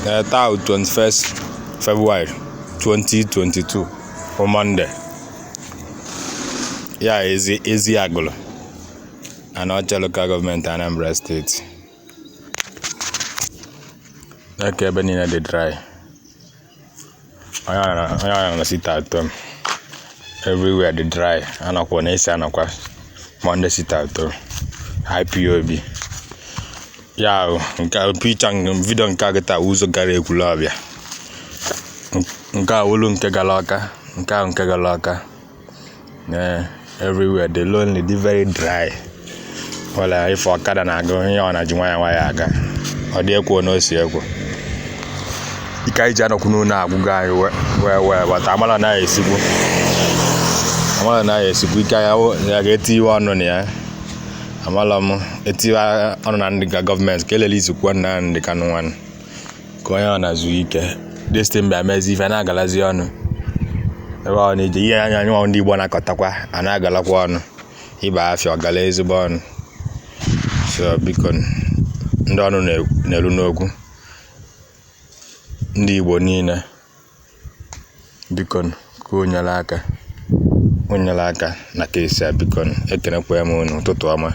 Taa 21st February 2022 for Monday. Yeah, easy Agulu. Anambra local government, Anambra state. Okay, but in the dry. I sit at home. Everywhere the dry. And I want to say Monday sit at home. IPOB. Yeah, pichang video nkageta uzo gara Ekwulobia. Nka wulu nke galaka, nke galaka. Everywhere the lonely, the very dry. Wala if Awka na go here na jumwa ya aga. Odi ekwo no si ekwo. Ikai jana kunu na aguga we but amala na esibu. Amala na esibu ikai ya geti wano ni ya. Amalam etiwa on the government kelele izukwa na ndi kanwan ko ya na zuike this thing be amezi fa na galazi onu eba oni je ya anya ndi Igbo na kotakwa ana agalakwa onu iba afia gala ezigbo onu so bikon ndị onu na-elu n'okwu ndị Igbo niile bikon ko onyala aka na kesi bikon ekenekwa m unu ụtụtụ ọma.